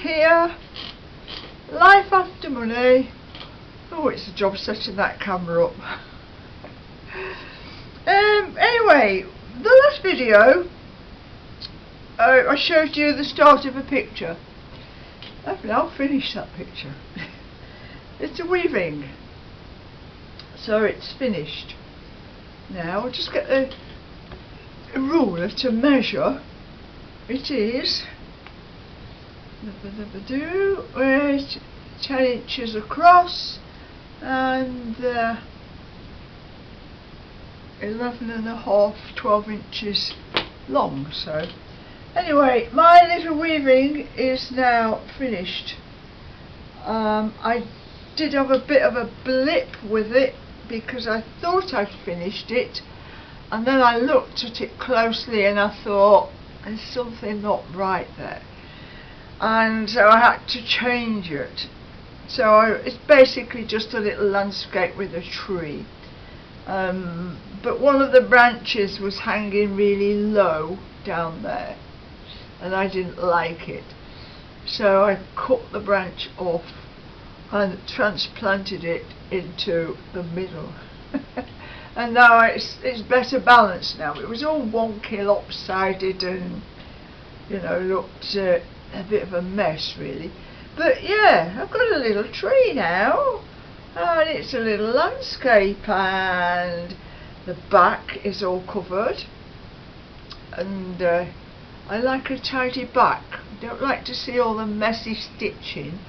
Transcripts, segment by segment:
here. Life after money. Oh, it's a job setting that camera up. Anyway, the last video I showed you the start of a picture. I've now finished that picture. It's a weaving, so it's finished. Now I'll just get a ruler to measure. It is 10 inches across and 11 and a half, 12 inches long. So anyway, my little weaving is now finished. I did have a bit of a blip with it because I thought I'd finished it, and then I looked at it closely and I thought there's something not right there, and so I had to change it. So it's basically just a little landscape with a tree, but one of the branches was hanging really low down there and I didn't like it, so I cut the branch off and transplanted it into the middle. And now it's better balanced now. It was all wonky, lopsided, and you know, looked a bit of a mess really. But yeah, I've got a little tree now, and it's a little landscape, and the back is all covered, and I like a tidy back. I don't like to see all the messy stitching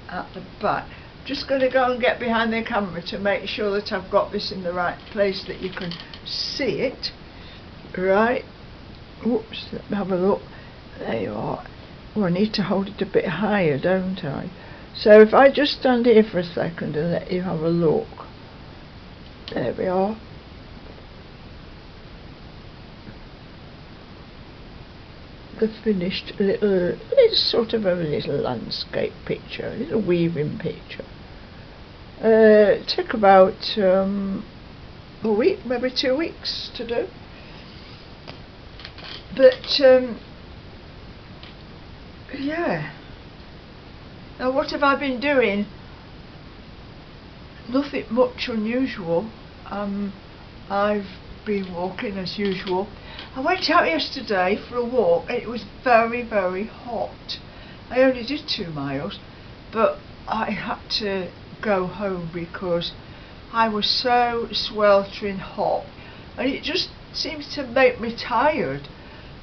at the back. I'm just going to go and get behind the camera to make sure that I've got this in the right place that you can see it. Right, oops, let me have a look. There you are. Oh, I need to hold it a bit higher, don't I? So if I just stand here for a second and let you have a look. There we are. The finished little, it's sort of a little landscape picture, a little weaving picture. It took about a week, maybe 2 weeks to do. But yeah. Now what have I been doing? Nothing much unusual. I've been walking as usual. I went out yesterday for a walk and it was very, very hot. I only did 2 miles, but I had to go home because I was so sweltering hot and it just seems to make me tired.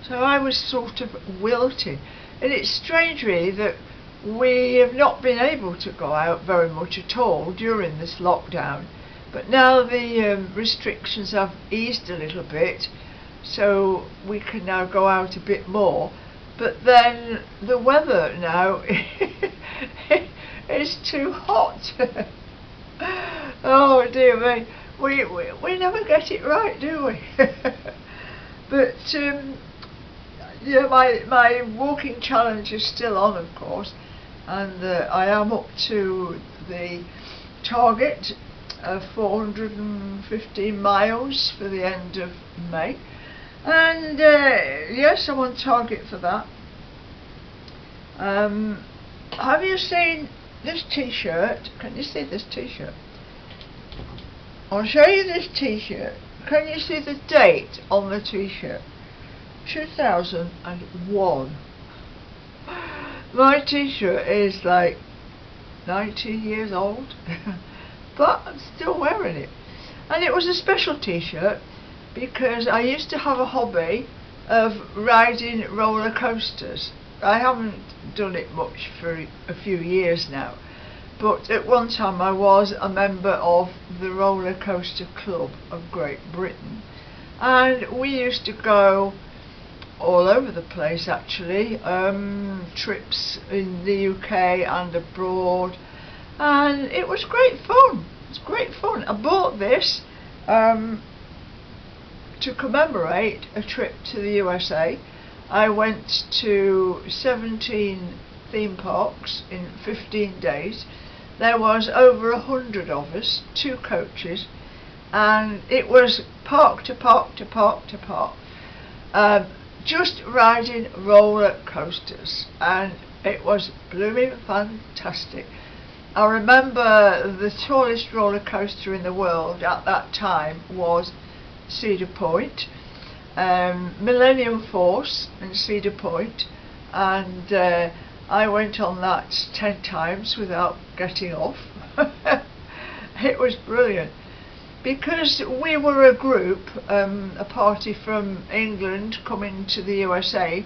So I was sort of wilting, and it's strange really that we have not been able to go out very much at all during this lockdown, but now the restrictions have eased a little bit, so we can now go out a bit more. But then the weather now is too hot. Oh dear me, we never get it right, do we? But yeah, my walking challenge is still on, of course, and I am up to the target of 415 miles for the end of May, and yes, I'm on target for that. Have you seen this t-shirt? Can you see this t-shirt? I'll show you this t-shirt. Can you see the date on the t-shirt? 2001. My t-shirt is like 19 years old, but I'm still wearing it. And it was a special t-shirt because I used to have a hobby of riding roller coasters. I haven't done it much for a few years now, but at one time I was a member of the Roller Coaster Club of Great Britain, and we used to go all over the place actually, trips in the UK and abroad, and it was great fun. It's great fun. I bought this to commemorate a trip to the USA. I went to 17 theme parks in 15 days. There was over 100 of us, 2 coaches, and it was park to park to park to park, just riding roller coasters, and It was blooming fantastic. I remember the tallest roller coaster in the world at that time was Cedar Point, Millennium Force in Cedar Point, and I went on that 10 times without getting off. It was brilliant. Because we were a group, a party from England coming to the USA,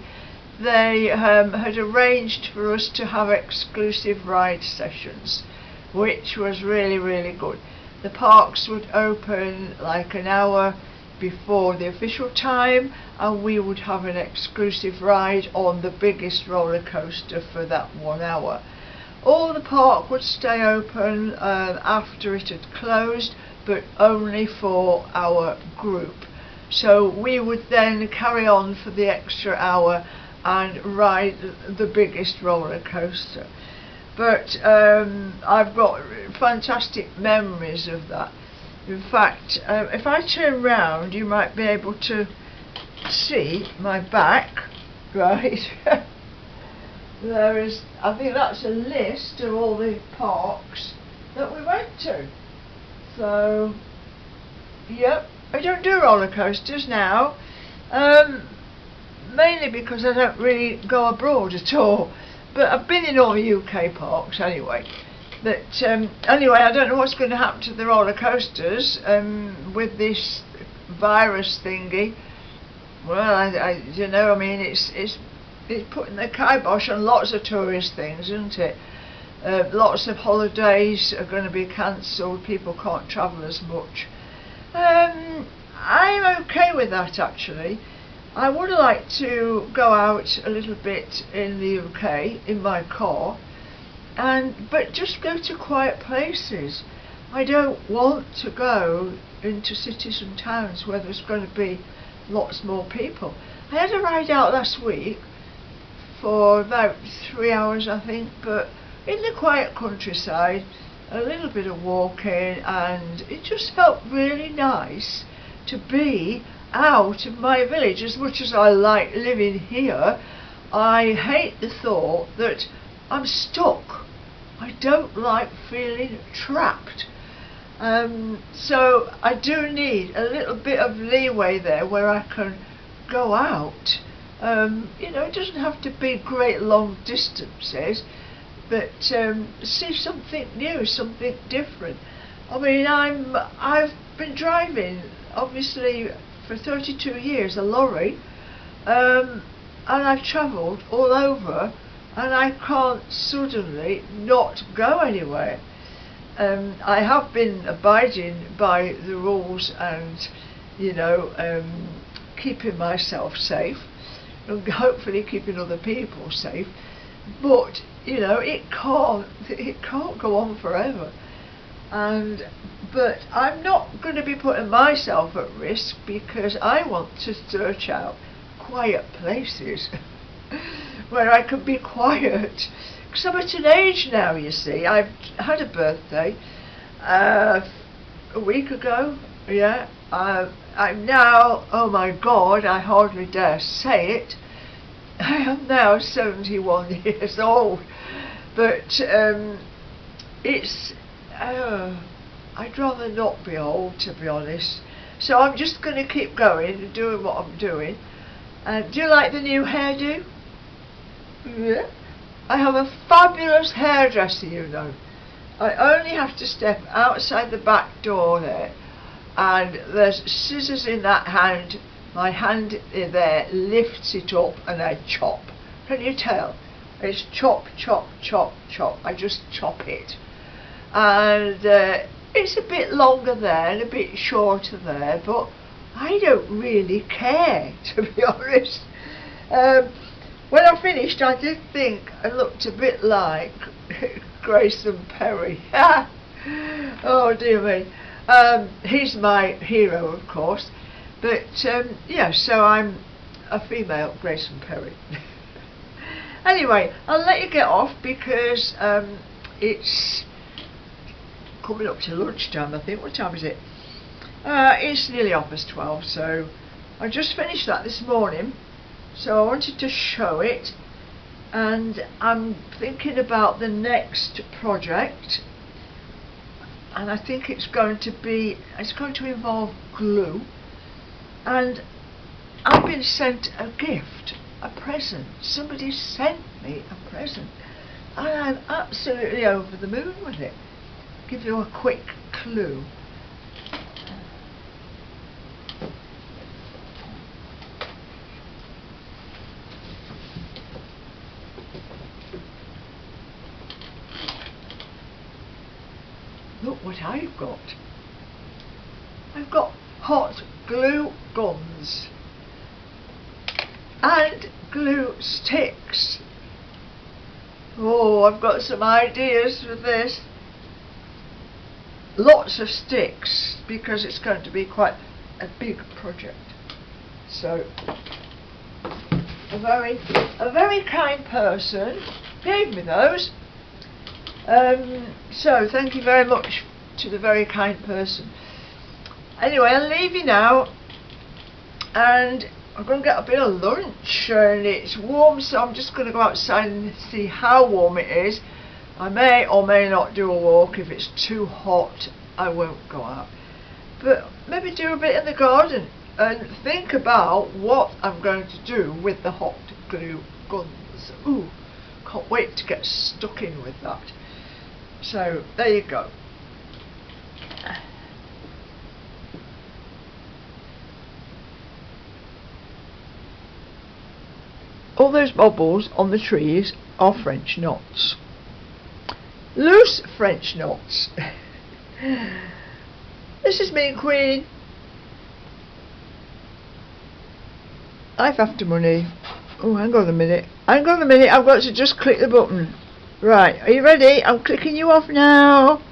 they had arranged for us to have exclusive ride sessions, which was really, really good. The parks would open like an hour before the official time, and we would have an exclusive ride on the biggest roller coaster for that 1 hour. All the park would stay open after it had closed, but only for our group. So we would then carry on for the extra hour and ride the biggest roller coaster. But I've got fantastic memories of that. In fact, if I turn round, you might be able to see my back, right? There is, I think that's a list of all the parks that we went to. So, yep, I don't do roller coasters now, mainly because I don't really go abroad at all. But I've been in all the UK parks anyway. But anyway, I don't know what's going to happen to the roller coasters with this virus thingy. Well, I you know, I mean, it's putting the kibosh on lots of tourist things, isn't it? Lots of holidays are going to be cancelled, people can't travel as much. I'm okay with that actually. I would like to go out a little bit in the UK in my car, but just go to quiet places. I don't want to go into cities and towns where there's going to be lots more people. I had a ride out last week for about 3 hours I think, but in the quiet countryside, a little bit of walking, and it just felt really nice to be out of my village. As much as I like living here, I hate the thought that I'm stuck. I don't like feeling trapped. So I do need a little bit of leeway there where I can go out. You know, it doesn't have to be great long distances, but see something new, something different. I mean, I've been driving obviously for 32 years a lorry, and I've travelled all over, and I can't suddenly not go anywhere. I have been abiding by the rules and, you know, keeping myself safe and hopefully keeping other people safe, but you know, it can't go on forever. But I'm not going to be putting myself at risk because I want to search out quiet places where I can be quiet. Because I'm at an age now, you see. I've had a birthday a week ago, yeah. I'm now, oh my God, I hardly dare say it, I am now 71 years old. But it's, I'd rather not be old, to be honest. So I'm just going to keep going and doing what I'm doing. Do you like the new hairdo? Yeah. I have a fabulous hairdresser, you know. I only have to step outside the back door there, and there's scissors in that hand. My hand there lifts it up and I chop. Can you tell? It's chop, chop, chop, chop. I just chop it. And it's a bit longer there and a bit shorter there, but I don't really care, to be honest. When I finished, I did think I looked a bit like Grayson Perry. Oh dear me. He's my hero, of course. But yeah, so I'm a female Grayson Perry. Anyway, I'll let you get off because it's coming up to lunchtime, I think. What time is it? It's nearly 12:30, so I just finished that this morning. So I wanted to show it, and I'm thinking about the next project, and I think it's going to involve glue, and I've been sent a gift, a present. Somebody sent me a present, and I'm absolutely over the moon with it. Give you a quick clue. Look what I've got. I've got hot glue guns and glue sticks. Oh, I've got some ideas for this. Lots of sticks, because it's going to be quite a big project. So a very kind person gave me those. So thank you very much to the very kind person. Anyway, I'll leave you now, and I'm going to get a bit of lunch, and it's warm, so I'm just going to go outside and see how warm it is. I may or may not do a walk. If it's too hot, I won't go out, but maybe do a bit in the garden and think about what I'm going to do with the hot glue guns. Ooh, can't wait to get stuck in with that. So there you go. All those bubbles on the trees are French knots. Loose French knots. This is me, Queen. Life after money. Oh, hang on a minute. I've got to just click the button. Right, are you ready? I'm clicking you off now.